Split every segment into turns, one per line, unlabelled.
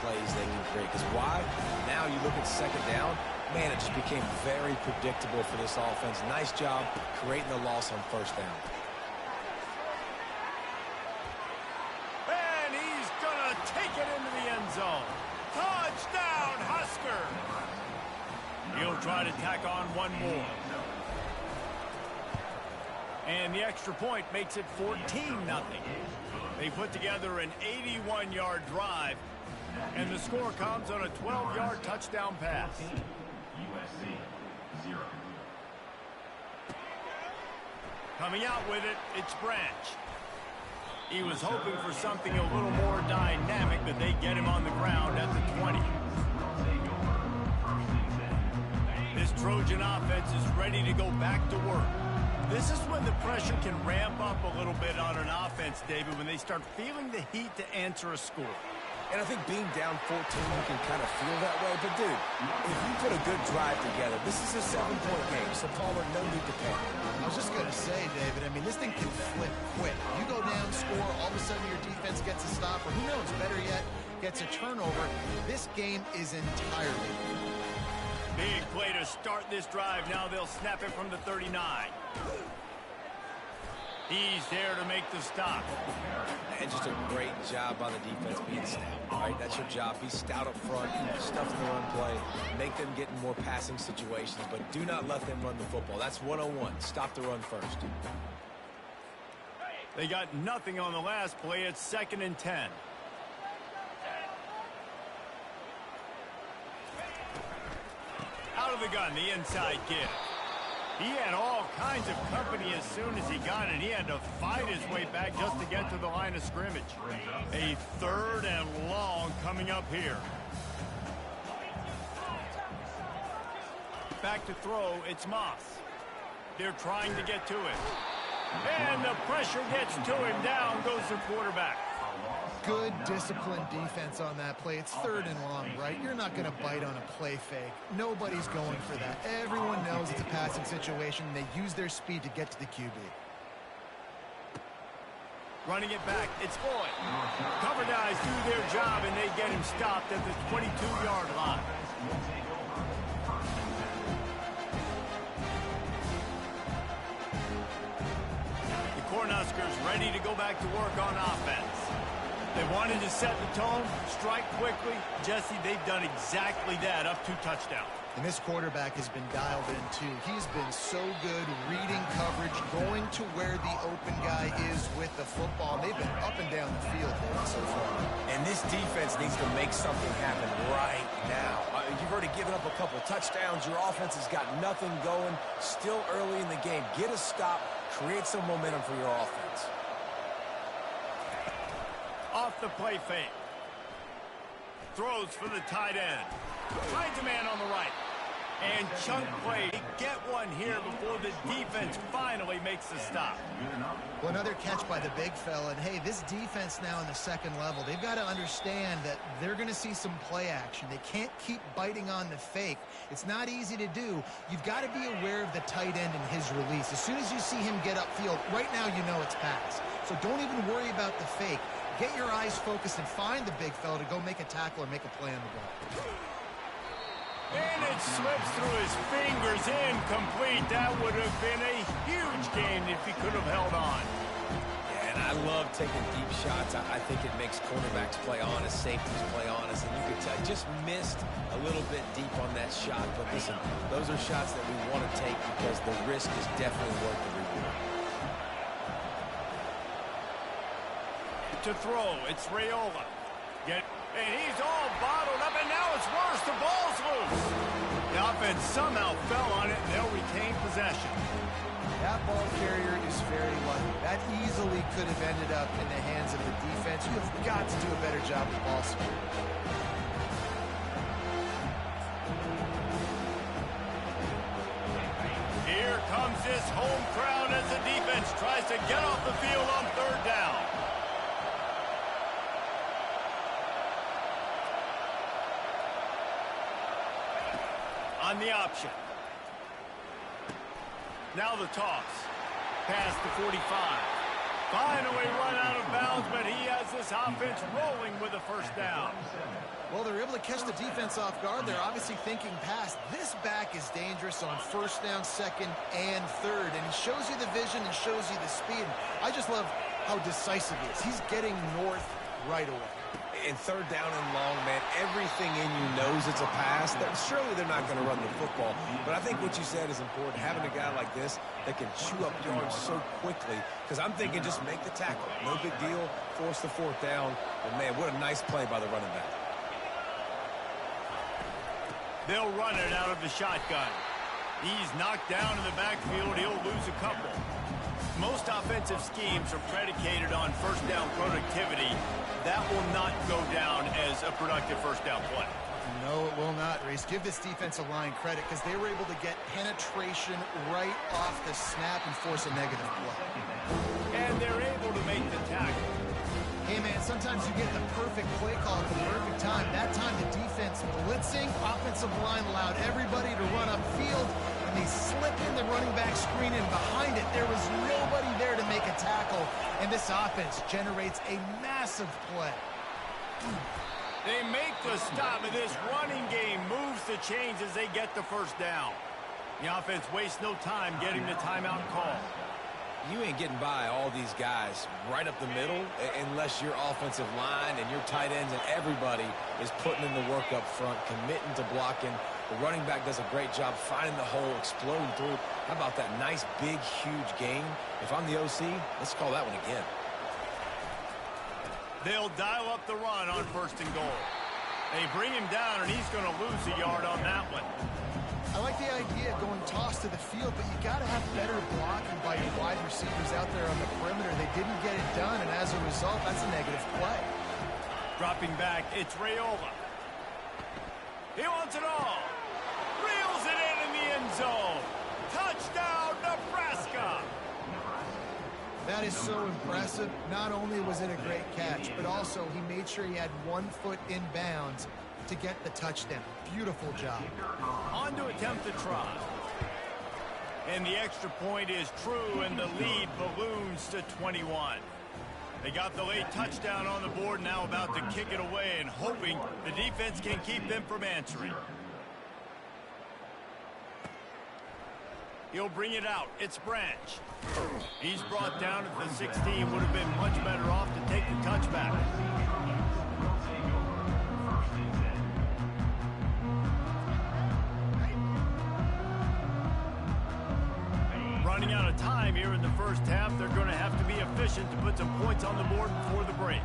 plays they can create. Because why? Now you look at second down, man, it just became very predictable for this offense. Nice job creating the loss on first down.
And he's going to take it into the end zone. Touchdown, Husker! He'll try to tack on one more. And the extra point makes it 14-0. They put together an 81-yard drive, and the score comes on a 12-yard touchdown pass.
USC 0.
Coming out with it, it's Branch. He was hoping for something a little more dynamic, but they get him on the ground at the 20. This Trojan offense is ready to go back to work. This is when the pressure can ramp up a little bit on an offense, David, when they start feeling the heat to answer a score.
And I think being down 14, you can kind of feel that way. But, dude, if you put a good drive together, this is a 7-point game. So, Palmer, no need to panic.
I was just going to say, David, I mean, this thing can flip quick. You go down, score, all of a sudden your defense gets a stop, or who knows, better yet, gets a turnover. This game is entirely.
Big play to start this drive. Now they'll snap it from the 39. He's there to make the stop.
And just a great job by the defense being stout. All right, that's your job. Be stout up front, stuff the run play, make them get in more passing situations, but do not let them run the football. That's 101. Stop the run first.
They got nothing on the last play. It's 2nd and 10. Out of the gun, the inside give. He had all kinds of company as soon as he got it. He had to fight his way back just to get to the line of scrimmage. A 3rd and long coming up here. Back to throw, it's Moss. They're trying to get to it. And the pressure gets to him. Down goes the quarterback.
Good disciplined defense on that play. It's 3rd and long, right? You're not going to bite on a play fake. Nobody's going for that. Everyone knows it's a passing situation. They use their speed to get to the QB.
Running it back, it's Boyd. Cover guys do their job, and they get him stopped at the 22-yard line. The Cornhuskers ready to go back to work on offense. They wanted to set the tone, strike quickly. Jesse, they've done exactly that, up 2 touchdowns.
And this quarterback has been dialed in, too. He's been so good reading coverage, going to where the open guy is with the football. They've been up and down the field so far.
And this defense needs to make something happen right now. You've already given up a couple touchdowns. Your offense has got nothing going. Still early in the game. Get a stop. Create some momentum for your offense.
Off the play fake. Throws for the tight end. Finds a man on the right. And chunk play. Get one here before the defense finally makes the stop.
Well, another catch by the big fella. And, hey, this defense now in the 2nd level, they've got to understand that they're going to see some play action. They can't keep biting on the fake. It's not easy to do. You've got to be aware of the tight end and his release. As soon as you see him get upfield, right now you know it's pass. So don't even worry about the fake. Get your eyes focused and find the big fella to go make a tackle or make a play on the ball.
And it slips through his fingers, incomplete. That would have been a huge gain if he could have held on.
Yeah, and I love taking deep shots. I think it makes quarterbacks play honest, safeties play honest, and you could tell just missed a little bit deep on that shot. But listen, those are shots that we want to take because the risk is definitely worth the reward.
To throw, it's Raiola. And he's all bottled up, and now it's worse. The ball's loose. The offense somehow fell on it, and they'll retain possession.
That ball carrier is very lucky. That easily could have ended up in the hands of the defense. You have got to do a better job with ball security.
Here comes this home crowd as the defense tries to get off the field on 3rd down. On the option. Now the toss. Past the 45. Finally run out of bounds, but he has this offense rolling with a first down.
Well, they're able to catch the defense off guard. They're obviously thinking pass. This back is dangerous on first down, second, and third. And he shows you the vision and shows you the speed. I just love how decisive he is. He's getting north right away.
And third down and long, man, everything in you knows it's a pass. Surely they're not going to run the football. But I think what you said is important, having a guy like this that can chew up yards so quickly. Because I'm thinking just make the tackle. No big deal. Force the fourth down. But, man, what a nice play by the running back.
They'll run it out of the shotgun. He's knocked down in the backfield. He'll lose a couple. Most offensive schemes are predicated on first down productivity. That will not go down as a productive first down play.
No, it will not, Reese. Give this defensive line credit because they were able to get penetration right off the snap and force a negative play.
And they're able to make the tackle.
Hey, man, sometimes you get the perfect play call at the perfect time. That time the defense blitzing, offensive line allowed everybody to run upfield, and they slip in the running back screen, and behind it there was nobody there to make a tackle, and this offense generates a massive play.
They make the stop, and this running game moves the chains as they get the first down. The offense wastes no time getting the timeout call.
You ain't getting by all these guys right up the middle unless your offensive line and your tight ends and everybody is putting in the work up front, committing to blocking. The running back does a great job finding the hole, exploding through. How about that nice, big, huge gain? If I'm the OC, let's call that one again.
They'll dial up the run on first and goal. They bring him down, and he's going to lose a yard on that one.
I like the idea of going toss to the field, but you got to have better blocking by your wide receivers out there on the perimeter. They didn't get it done, and as a result, that's a negative play.
Dropping back, it's Raiola. He wants it all. Reels it in the end zone. Touchdown, Nebraska.
That is so impressive. Not only was it a great catch, but also he made sure he had 1 foot in bounds to get the touchdown. Beautiful job.
On to attempt the try. And the extra point is true, and the lead balloons to 21. They got the late touchdown on the board, now about to kick it away and hoping the defense can keep them from answering. He'll bring it out. It's Branch. He's brought down at the 16. Would have been much better off to take the touchback. Running out of time here in the first half. They're going to have to be efficient to put some points on the board before the break.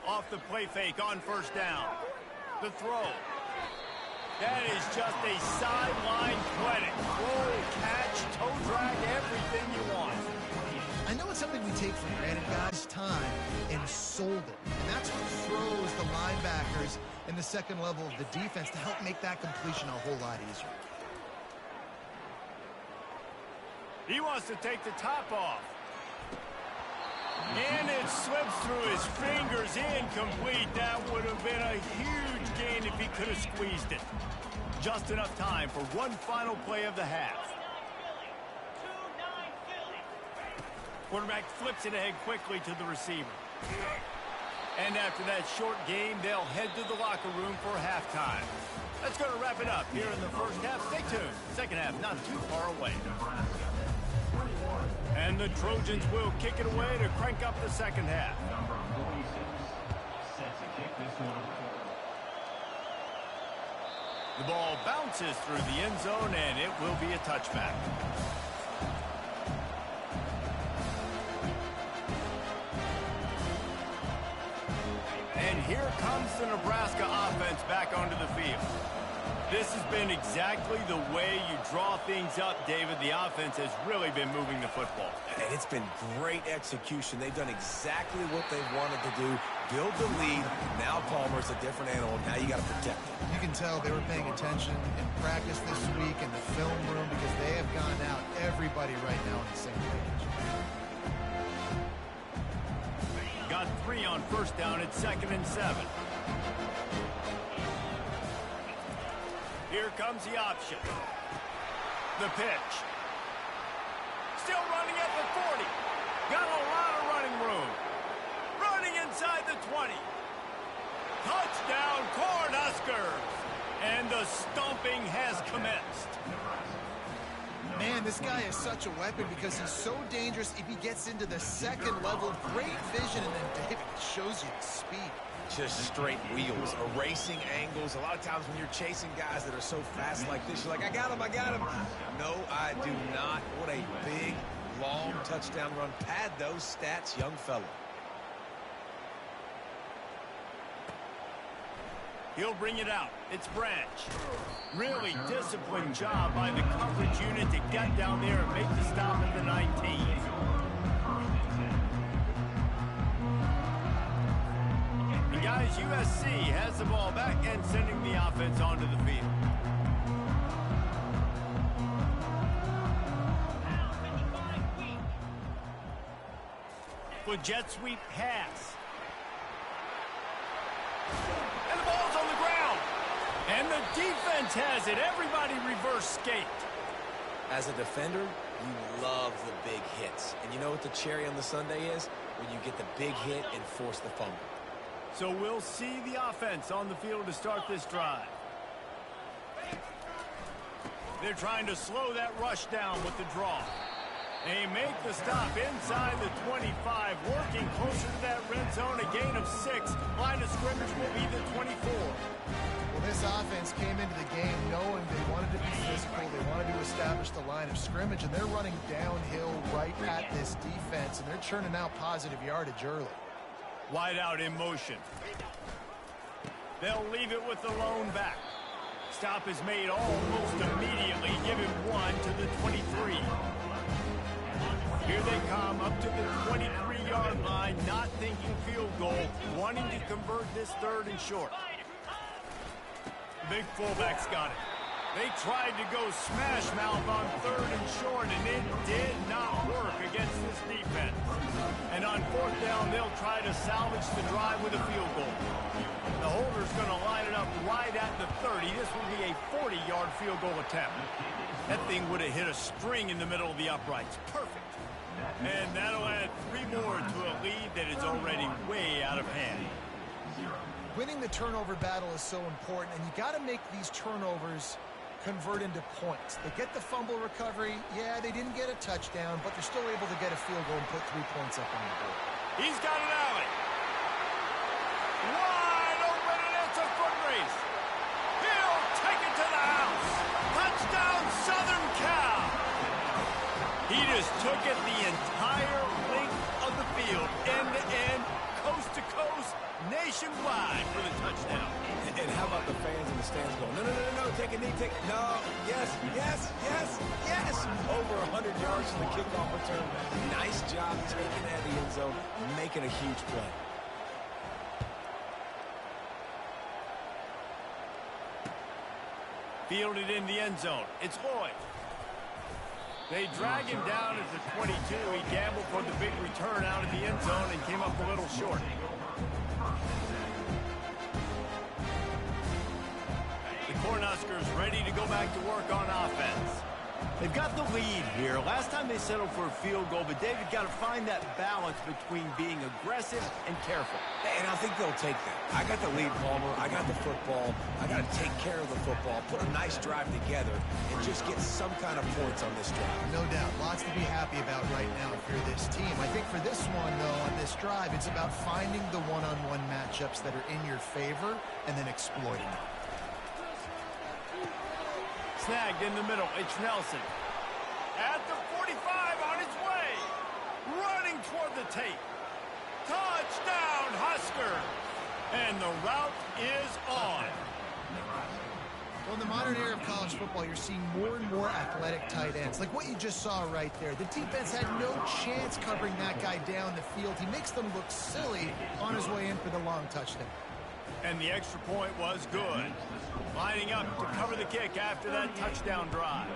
Off the play fake on first down. The throw. That is just a sideline clinic. Roll, catch, toe drag, everything you want.
I know it's something we take for granted, guys, time, and sold it. And that's what throws the linebackers in the second level of the defense to help make that completion a whole lot easier.
He wants to take the top off. And it slips through his fingers, incomplete. That would have been a huge gain if he could have squeezed it. Just enough time for one final play of the half. Quarterback flips it ahead quickly to the receiver. And after that short game, they'll head to the locker room for halftime. That's going to wrap it up here in the first half. Stay tuned. Second half not too far away. And the Trojans will kick it away to crank up the second half. The ball bounces through the end zone, and it will be a touchback. And here comes the Nebraska offense back onto the field. This has been exactly the way you draw things up, David. The offense has really been moving the football.
And it's been great execution. They've done exactly what they wanted to do. Build the lead. Now Palmer's a different animal. Now you got to protect him. You
can tell they were paying attention in practice this week in the film room because they have gone out, everybody right now on the same page.
Got 3 on first down at 2nd and 7. Here comes the option. The pitch. Still running at the 40. Got a lot of running room. Running inside the 20. Touchdown, Cornhuskers. And the stomping has commenced.
Man, this guy is such a weapon because he's so dangerous if he gets into the second level. Great vision, and then David shows you the speed.
Just straight wheels, erasing angles. A lot of times when you're chasing guys that are so fast like this, you're like, I got him, I got him. No, I do not. What a big, long touchdown run. Pad those stats, young fella.
He'll bring it out. It's Branch. Really disciplined job by the coverage unit to get down there and make the stop at the 19. And guys, USC has the ball back and sending the offense onto the field. For jet sweep pass. And the ball's on the ground. And the defense has it. Everybody reverse skate.
As a defender, you love the big hits. And you know what the cherry on the sundae is? When you get the big hit and force the fumble.
So we'll see the offense on the field to start this drive. They're trying to slow that rush down with the draw. They make the stop inside the 25, working closer to that red zone, a gain of 6. Line of scrimmage will be the 24.
Well, this offense came into the game knowing they wanted to be physical, they wanted to establish the line of scrimmage, and they're running downhill right at this defense, and they're churning out positive yardage early.
Wide out in motion. They'll leave it with the lone back. Stop is made almost immediately, giving 1 to the 23. Here they come up to the 23-yard line, not thinking field goal, wanting to convert this 3rd and short. Big fullback's got it. They tried to go smash mouth on 3rd and short, and it did not work against this defense. And on 4th down, they'll try to salvage the drive with a field goal. The holder's going to line it up right at the 30. This will be a 40-yard field goal attempt. That thing would have hit a string in the middle of the uprights. Perfect. And that'll add 3 more to a lead that is already way out of hand.
Winning the turnover battle is so important, and you got to make these turnovers convert into points. They get the fumble recovery. Yeah, they didn't get a touchdown, but they're still able to get a field goal and put 3 points up on the board.
He's got an alley. Wide open, and it's a foot race. He'll take it to the house. Touchdown, Southern Cal. He just took it the entire length of the field, end-to-end, coast-to-coast, nationwide for the touchdown.
And how about the fans in the stands going, no, no, no, no, no, take a knee, take, no, yes, yes, yes, yes. Over 100 yards from the kickoff return. Nice job taking that in the end zone, making a huge play.
Fielded in the end zone. It's Lloyd. They drag him down at the 22. He gambled for the big return out of the end zone and came up a little short. The Cornhuskers ready to go back to work on offense. They've got the lead here. Last time they settled for a field goal, but David got to find that balance between being aggressive and careful.
And I think they'll take that. I got the lead, Palmer. I got the football. I got to take care of the football, put a nice drive together, and just get some kind of points on this drive.
No doubt. Lots to be happy about right now if you're this team. I think for this one, though, on this drive, it's about finding the one-on-one matchups that are in your favor and then exploiting them.
Snagged in the middle. It's Nelson. At the 45 on his way. Running toward the tape. Touchdown, Husker. And the route is on.
Well, in the modern era of college football, you're seeing more and more athletic tight ends. Like what you just saw right there. The defense had no chance covering that guy down the field. He makes them look silly on his way in for the long touchdown.
And the extra point was good. Lining up to cover the kick after that touchdown drive.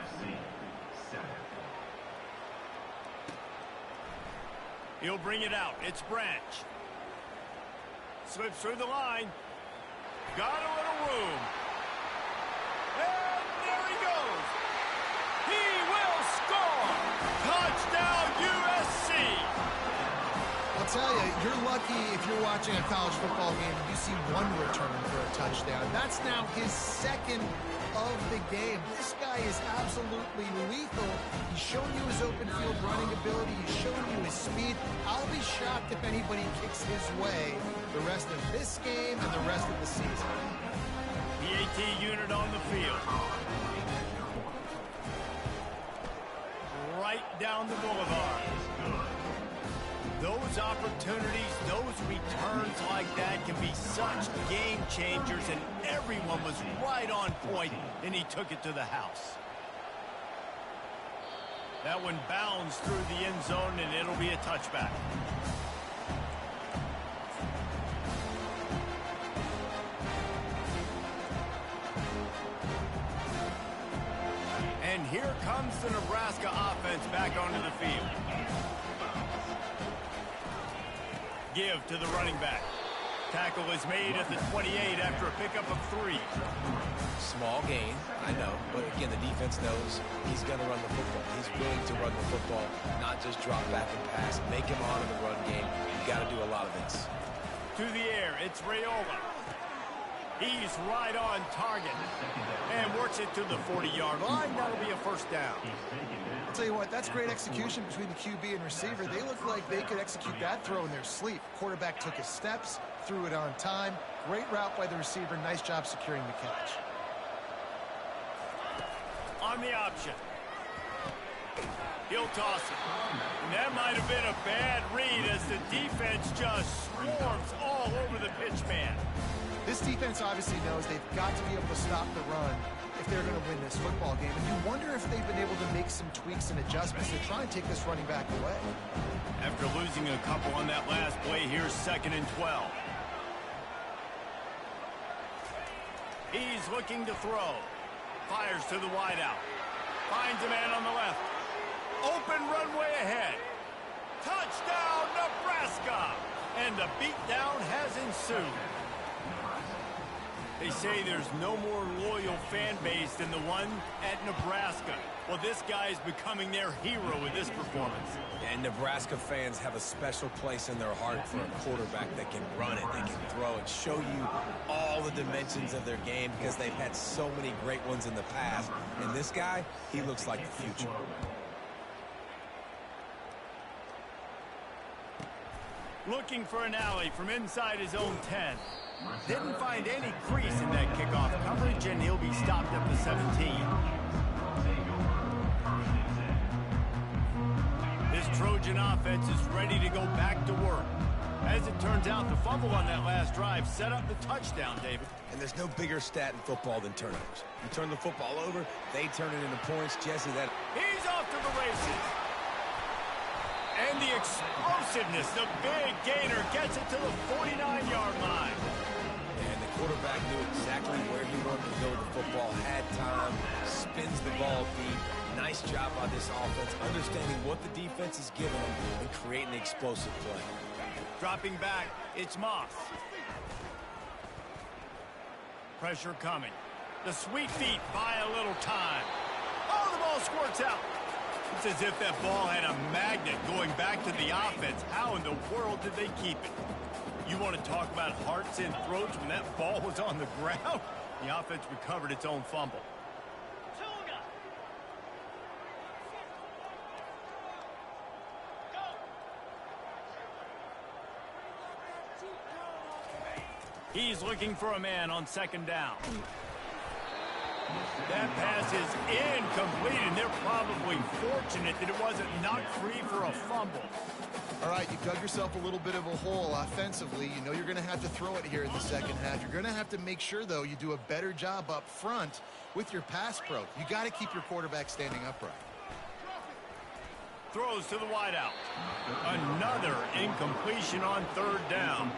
He'll bring it out. It's Branch. Slips through the line. Got a little room. And there he goes. He will score. Touchdown.
tell you, you're lucky if you're watching a college football game and you see one return for a touchdown. That's now his second of the game. This guy is absolutely lethal. He's shown you his open field running ability. He's shown you his speed. I'll be shocked if anybody kicks his way the rest of this game and the rest of the season.
The AT unit on the field. Right down the boulevard. Those opportunities, those returns like that can be such game changers, and everyone was right on point, and he took it to the house. That one bounds through the end zone, and it'll be a touchback. And here comes the Nebraska offense back onto the field. Give to the running back. Tackle is made at the 28 after a pickup of 3.
Small gain, I know, but again, the defense knows he's going to run the football. He's willing to run the football, not just drop back and pass. Make him honor the run game. You've got to do a lot of this.
To the air, it's Raiola. He's right on target and works it to the 40-yard line. That'll be a first down.
I'll tell you what, that's great execution between the QB and receiver. They look like they could execute that throw in their sleep. Quarterback took his steps, threw it on time. Great route by the receiver. Nice job securing the catch.
On the option. He'll toss it. And that might have been a bad read as the defense just swarms all over the pitch man.
This defense obviously knows they've got to be able to stop the run if they're going to win this football game. And you wonder if they've been able to make some tweaks and adjustments to try and take this running back away.
After losing a couple on that last play, here's 2nd and 12. He's looking to throw. Fires to the wideout. Finds a man on the left. Open runway ahead. Touchdown, Nebraska! And the beatdown has ensued. They say there's no more loyal fan base than the one at Nebraska. Well, this guy is becoming their hero with this performance.
And Nebraska fans have a special place in their heart for a quarterback that can run it, that can throw it, show you all the dimensions of their game because they've had so many great ones in the past. And this guy, he looks like the future.
Looking for an alley from inside his own 10. Didn't find any crease in that kickoff coverage, and he'll be stopped at the 17. This Trojan offense is ready to go back to work. As it turns out, the fumble on that last drive set up the touchdown, David.
And there's no bigger stat in football than turnovers. You turn the football over, they turn it into points. Jesse, that...
He's off to the races. And the explosiveness, the big gainer gets it to the 49-yard line.
And the quarterback knew exactly where he wanted to go with the football, had time, spins the ball deep. Nice job by this offense, understanding what the defense is giving them and creating an explosive play.
Dropping back, it's Moss. Pressure coming. The sweet feet buy a little time. Oh, the ball squirts out. It's as if that ball had a magnet going back to the offense. How in the world did they keep it? You want to talk about hearts and throats when that ball was on the ground? The offense recovered its own fumble. He's looking for a man on 2nd down. That pass is incomplete, and they're probably fortunate that it wasn't knocked free for a fumble.
All right, you dug yourself a little bit of a hole offensively. You know you're going to have to throw it here in the second half. You're going to have to make sure, though, you do a better job up front with your pass pro. You got to keep your quarterback standing upright.
Throws to the wideout. Another incompletion on 3rd down.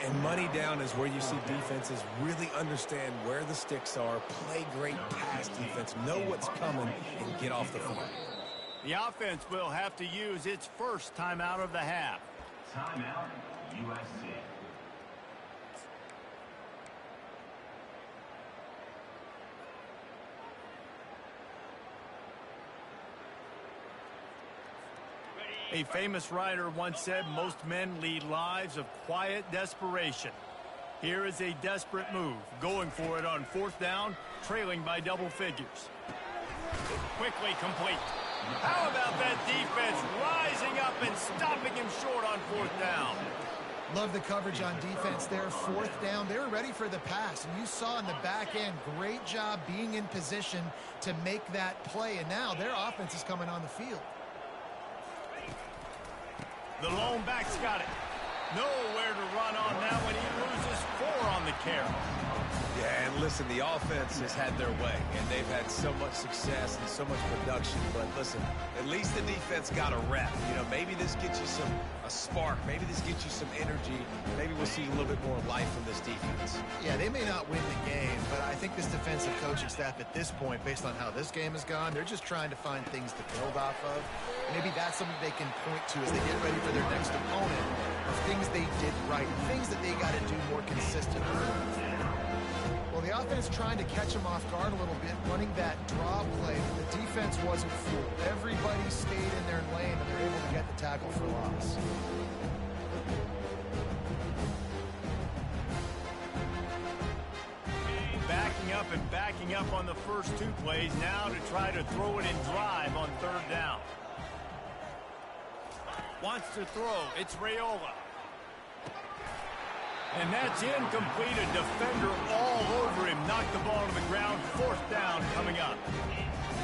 And money down is where you see defenses really understand where the sticks are, play great pass defense, know what's coming, and get off the field.
The offense will have to use its first timeout of the half.
Timeout, USC.
A famous writer once said most men lead lives of quiet desperation. Here is a desperate move, going for it on 4th down, trailing by double figures. Quickly complete. How about that defense rising up and stopping him short on 4th down?
Love the coverage on defense there. 4th down, they were ready for the pass. And you saw in the back end, great job being in position to make that play. And now their offense is coming on the field.
The lone back's got it. Nowhere to run on that one. He loses 4 on the carry.
Yeah, and listen, the offense has had their way, and they've had so much success and so much production. But listen, at least the defense got a rep. You know, maybe this gets you a spark. Maybe this gets you some energy. Maybe we'll see a little bit more life from this defense.
Yeah, they may not win the game, but I think this defensive coaching staff at this point, based on how this game has gone, they're just trying to find things to build off of. Maybe that's something they can point to as they get ready for their next opponent, of things they did right, things that they got to do more consistently. Well, the offense trying to catch them off guard a little bit, running that draw play, but the defense wasn't fooled. Everybody stayed in their lane, and they're able to get the tackle for loss.
Backing up on the first 2 plays, now to try to throw it and drive on 3rd down. Wants to throw. It's Raiola. And that's incomplete. A defender all over him. Knocked the ball to the ground. 4th down coming up.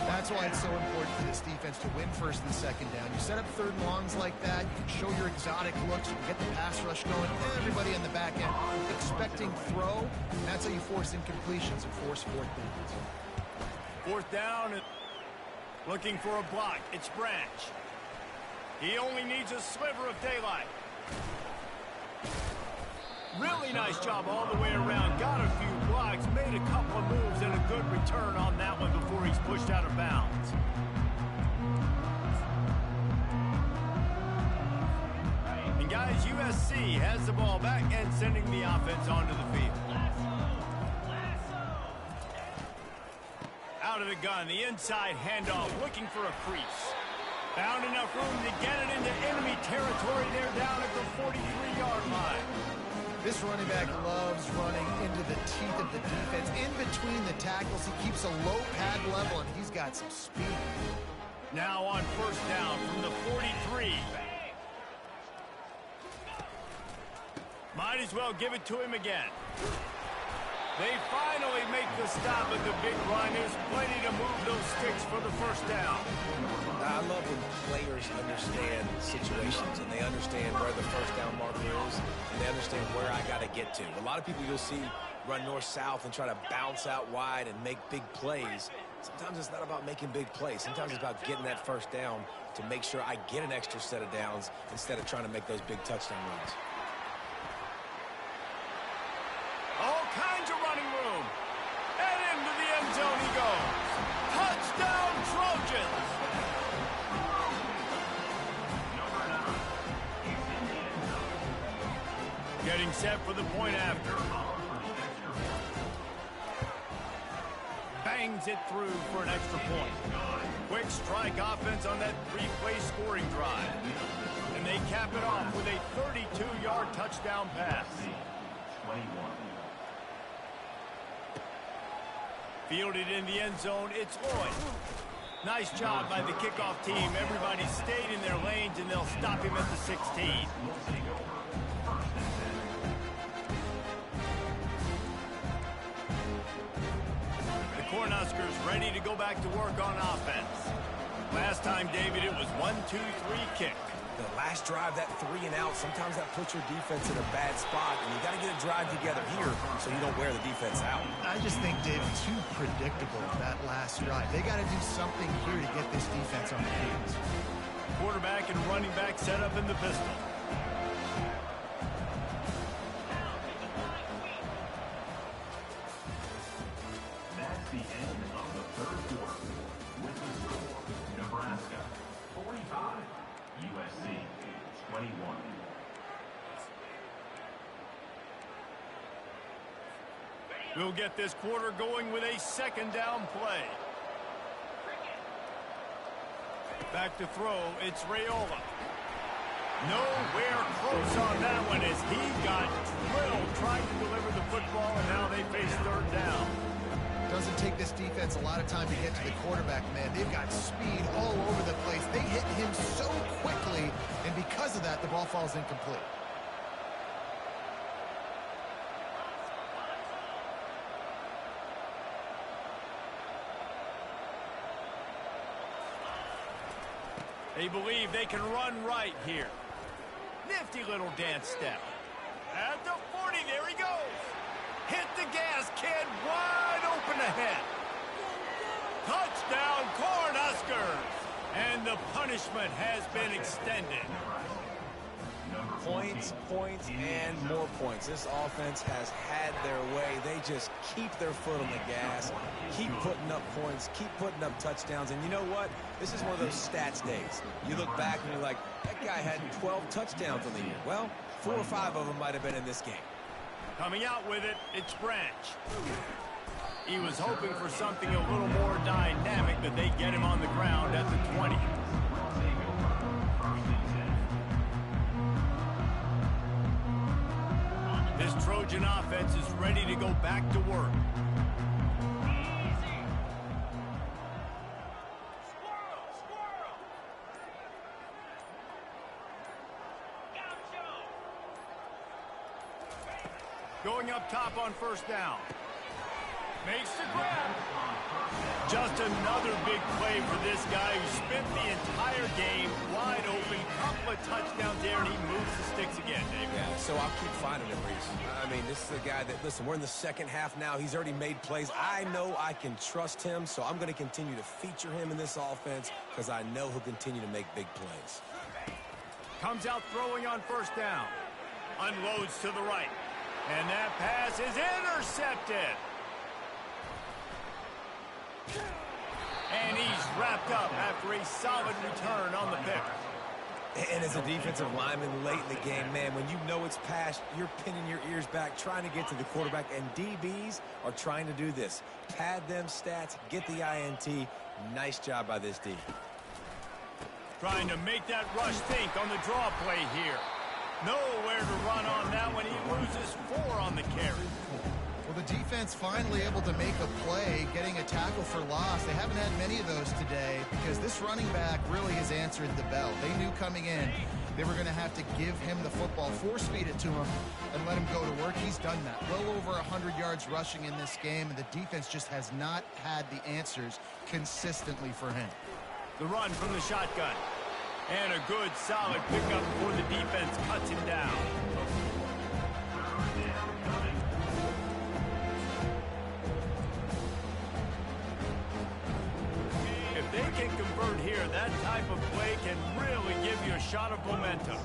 That's why it's so important for this defense to win 1st and 2nd down. You set up 3rd and longs like that. You can show your exotic looks. You can get the pass rush going. Everybody in the back end expecting throw. And that's how you force incompletions and force 4th downs.
4th down. Looking for a block. It's Branch. He only needs a sliver of daylight. Really nice job all the way around. Got a few blocks, made a couple of moves, and a good return on that one before he's pushed out of bounds. And guys, USC has the ball back and sending the offense onto the field. Out of the gun, the inside handoff, looking for a crease. Found enough room to get it into enemy territory. They're down at the 43-yard line.
This running back loves running into the teeth of the defense. In between the tackles, he keeps a low pad level, and he's got some speed.
Now on 1st down from the 43. Might as well give it to him again. They finally make the stop at the big run. There's plenty to move those sticks for the 1st down.
I love when players understand situations and they understand where the 1st down marker is and they understand where I got to get to. A lot of people you'll see run north-south and try to bounce out wide and make big plays. Sometimes it's not about making big plays. Sometimes it's about getting that 1st down to make sure I get an extra set of downs instead of trying to make those big touchdown runs.
All kinds of running room. And into the end zone he goes. Touchdown, Trojans! Getting set for the point after. Bangs it through for an extra point. Quick strike offense on that 3-play scoring drive. And they cap it off with a 32-yard touchdown pass.
21.
Fielded in the end zone, it's Lloyd. Nice job by the kickoff team. Everybody stayed in their lanes, and they'll stop him at the 16. The Cornhuskers ready to go back to work on offense. Last time, David, it was 1-2-3 kick.
The last drive, that 3 and out, sometimes that puts your defense in a bad spot, and you got to get a drive together here so you don't wear the defense out.
I just think, David, too predictable, that last drive. They got to do something here to get this defense on the field.
Quarterback and running back set up in the pistol.
That's the end of the 3rd quarter. With the score, Nebraska 45, USC 21.
We'll get this quarter going with a 2nd down play. Back to throw, it's Raiola. Nowhere close on that one as he got drilled trying to deliver the football, and now they face third down.
Doesn't take this defense a lot of time to get to the quarterback, man. They've got speed all over the place. They hit him so quickly, and because of that, the ball falls incomplete.
They believe they can run right here. Nifty little dance step. At the 40, there he goes. Hit the gas, kid, wide open ahead. Touchdown, Cornhuskers. And the punishment has been extended.
Points, points, and more points. This offense has had their way. They just keep their foot on the gas, keep putting up points, keep putting up touchdowns. And you know what? This is one of those stats days. You look back and you're like, that guy had 12 touchdowns on the year. Well, 4 or 5 of them might have been in this game.
Coming out with it, it's Branch. He was hoping for something a little more dynamic, but they get him on the ground at the 20. This Trojan offense is ready to go back to work. Going up top on first down. Makes the grab. Just another big play for this guy who spent the entire game wide open. Couple of touchdowns there, and he moves the sticks again, Dave.
Yeah, so I'll keep finding him, Reese. I mean, this is the guy that, listen, we're in the second half now. He's already made plays. I know I can trust him, so I'm going to continue to feature him in this offense because I know he'll continue to make big plays.
Comes out throwing on first down. Unloads to the right. And that pass is intercepted. And he's wrapped up after a solid return on the pick.
And as a defensive lineman late in the game, man, when you know it's past, you're pinning your ears back, trying to get to the quarterback, and DBs are trying to do this. Pad them stats, get the INT. Nice job by this D.
Trying to make that rush think on the draw play here. Nowhere to run on that one. He loses 4 on the carry.
Well, the defense finally able to make a play, getting a tackle for loss. They haven't had many of those today because this running back really has answered the bell. They knew coming in they were going to have to give him the football, force-feed it to him, and let him go to work. He's done that. Well over 100 yards rushing in this game, and the defense just has not had the answers consistently for him.
The run from the shotgun. And a good, solid pickup before the defense cuts him down. If they can convert here, that type of play can really give you a shot of momentum.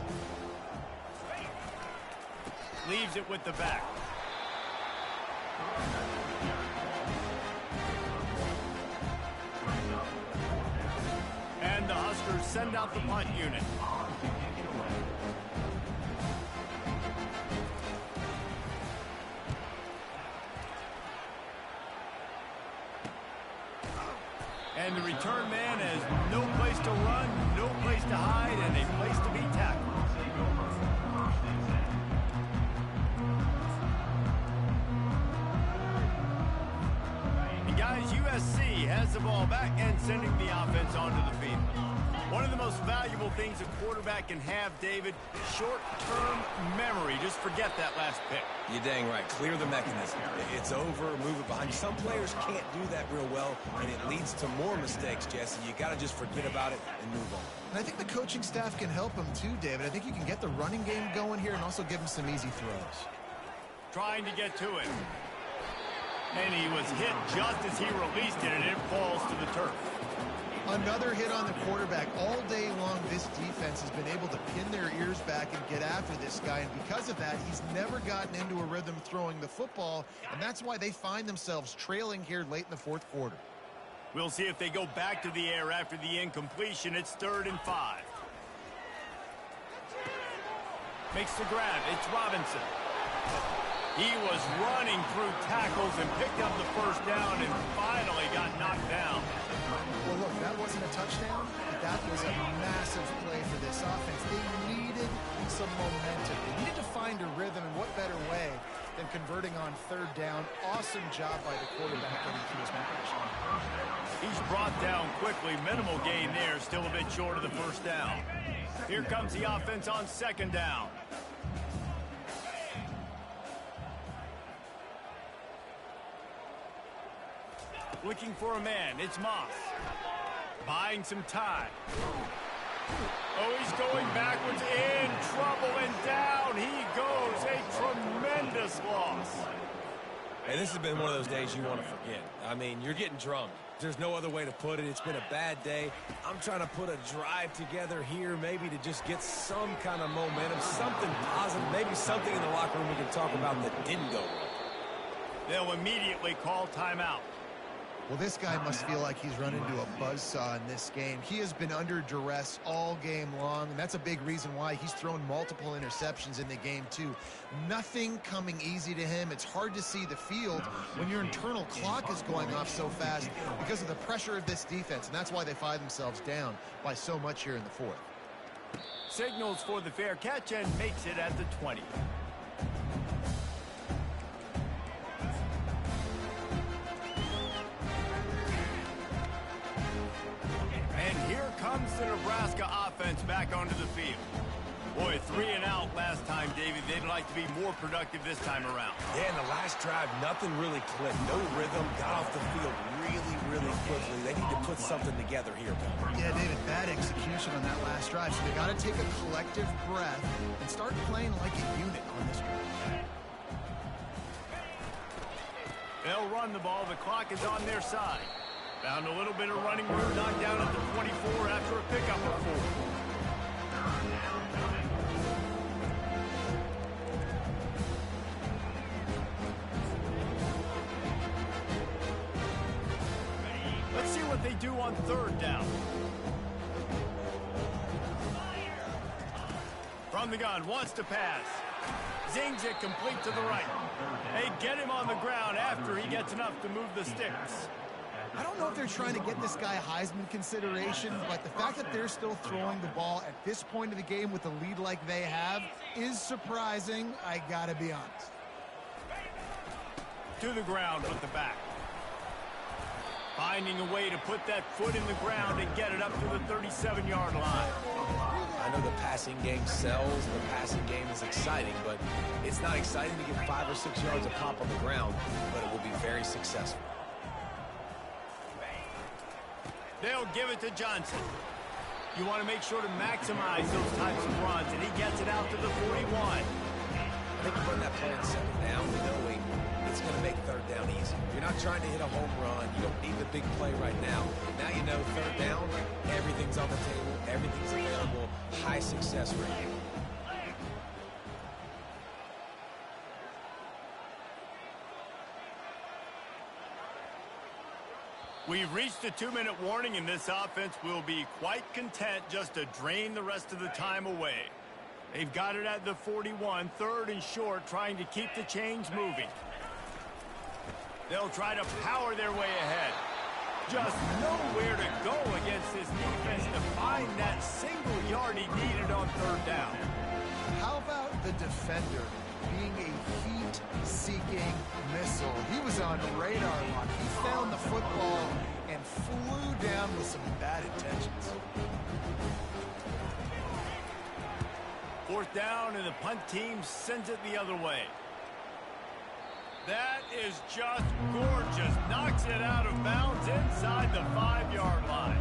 Leaves it with the back. And the Huskers send out the punt unit. And the return man has no place to run, no place to hide, and a place to be tackled. And guys, USC has the ball back and sending the offense onto the field. One of the most valuable things a quarterback can have, David, short-term memory. Just forget that last pick.
You're dang right. Clear the mechanism. It's over, move it behind you. Some players can't do that real well, and it leads to more mistakes, Jesse. You got to just forget about it and move on.
And I think the coaching staff can help him too, David. I think you can get the running game going here and also give him some easy throws.
Trying to get to it. And he was hit just as he released it, and it falls to the turf.
Another hit on the quarterback. All day long, this defense has been able to pin their ears back and get after this guy, and because of that, he's never gotten into a rhythm throwing the football, and that's why they find themselves trailing here late in the fourth quarter.
We'll see if they go back to the air after the incompletion. It's 3rd and 5. Makes the grab. It's Robinson. He was running through tackles and picked up the first down and finally got knocked down.
Well, look, that wasn't a touchdown, but that was a massive play for this offense. They needed some momentum. They needed to find a rhythm, and what better way than converting on third down. Awesome job by the quarterback getting to his match.
He's brought down quickly. Minimal gain there, still a bit short of the first down. Here comes the offense on second down. Looking for a man, it's Moss. Buying some time. Oh, he's going backwards, in trouble, and down he goes. A tremendous loss.
Hey, this has been one of those days you want to forget. I mean, you're getting drunk. There's no other way to put it. It's been a bad day. I'm trying to put a drive together here, maybe to just get some kind of momentum, something positive, maybe something in the locker room we can talk about that didn't go well.
They'll immediately call timeout.
Well, this guy must feel like he's run into a buzzsaw in this game. He has been under duress all game long, and that's a big reason why he's thrown multiple interceptions in the game, too. Nothing coming easy to him. It's hard to see the field when your internal clock is going off so fast because of the pressure of this defense, and that's why they find themselves down by so much here in the fourth.
Signals for the fair catch and makes it at the 20. Comes the Nebraska offense back onto the field. Boy, 3 and out last time, David. They'd like to be more productive this time around.
Yeah, in the last drive, nothing really clicked. No rhythm, got off the field really quickly. They need to put something together here, Bill.
Yeah, David, bad execution on that last drive. So they got to take a collective breath and start playing like a unit on this drive.
They'll run the ball. The clock is on their side. Found a little bit of running room, knocked down at the 24 after a pickup of 4. Let's see what they do on third down. From the gun, wants to pass. Zings it complete to the right. They get him on the ground after he gets enough to move the sticks.
I don't know if they're trying to get this guy Heisman consideration, but the fact that they're still throwing the ball at this point of the game with a lead like they have is surprising, I gotta be honest.
To the ground with the back. Finding a way to put that foot in the ground and get it up to the 37-yard line.
I know the passing game sells, the passing game is exciting, but it's not exciting to get 5 or 6 yards of pop on the ground, but it will be very successful.
They'll give it to Johnson. You want to make sure to maximize those types of runs, and he gets it out to the 41.
I think you run that play on second down knowing it's going to make third down easy. You're not trying to hit a home run. You don't need the big play right now. Now you know third down, everything's on the table, everything's available, high success rate.
We've reached a 2-minute warning, and this offense will be quite content just to drain the rest of the time away. They've got it at the 41, third and short, trying to keep the chains moving. They'll try to power their way ahead. Just nowhere to go against this defense to find that single yard he needed on third down.
How about the defender being a heat-seeking missile? He was on radar lock. He found the football and flew down with some bad intentions.
Fourth down, and the punt team sends it the other way. That is just gorgeous. Knocks it out of bounds inside the 5-yard line.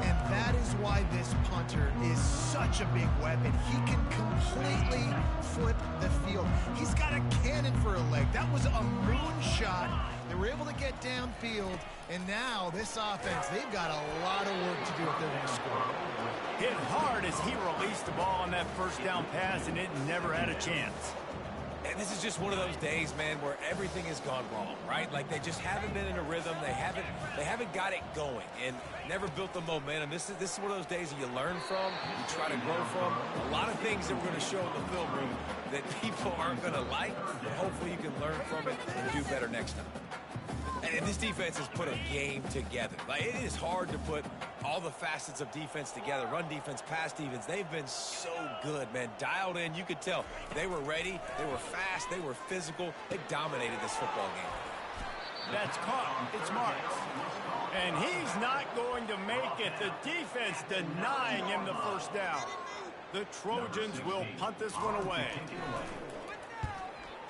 And that is why this punter is such a big weapon. He can completely flip the field. He's got a cannon for a leg. That was a moonshot. They were able to get downfield, and now this offense, they've got a lot of work to do if they're going to score.
Hit hard as he released the ball on that first down pass, and it never had a chance.
And this is just one of those days, man, where everything has gone wrong, right? Like they just haven't been in a rhythm. They haven't got it going and never built the momentum. This is one of those days that you learn from, you try to grow from. A lot of things that we're going to show in the film room that people aren't going to like, but hopefully you can learn from it and do better next time. And this defense has put a game together. Like, it is hard to put all the facets of defense together. Run defense, pass defense. They've been so good, man. Dialed in. You could tell they were ready. They were fast. They were physical. They dominated this football game.
That's caught. It's Marks. And he's not going to make it. The defense denying him the first down. The Trojans will punt this one away.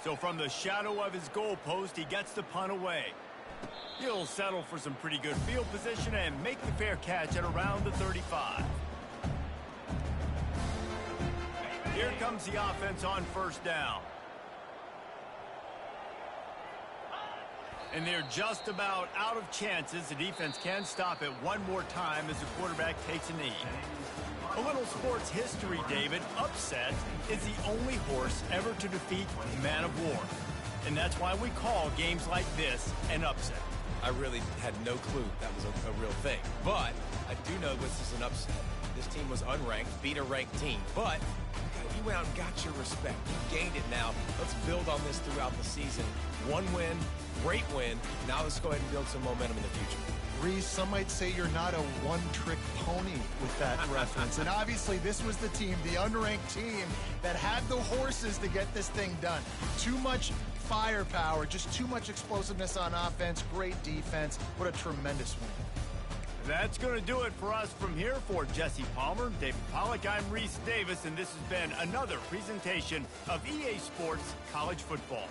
So from the shadow of his goalpost, he gets the punt away. He'll settle for some pretty good field position and make the fair catch at around the 35. Here comes the offense on first down. And they're just about out of chances. The defense can stop it one more time as the quarterback takes a knee. A little sports history, David. Upset is the only horse ever to defeat Man of War. And that's why we call games like this an upset.
I really had no clue that was a real thing. But I do know this is an upset. This team was unranked, beat a ranked team. But you went out and got your respect. You gained it now. Let's build on this throughout the season. One win, great win. Now let's go ahead and build some momentum in the future.
Reese, some might say you're not a one-trick pony with that reference. And obviously this was the team, the unranked team, that had the horses to get this thing done. Too much firepower, just too much explosiveness on offense, great defense. What a tremendous win.
That's going to do it for us from here. For Jesse Palmer, David Pollack, I'm Reese Davis, and this has been another presentation of EA Sports College Football.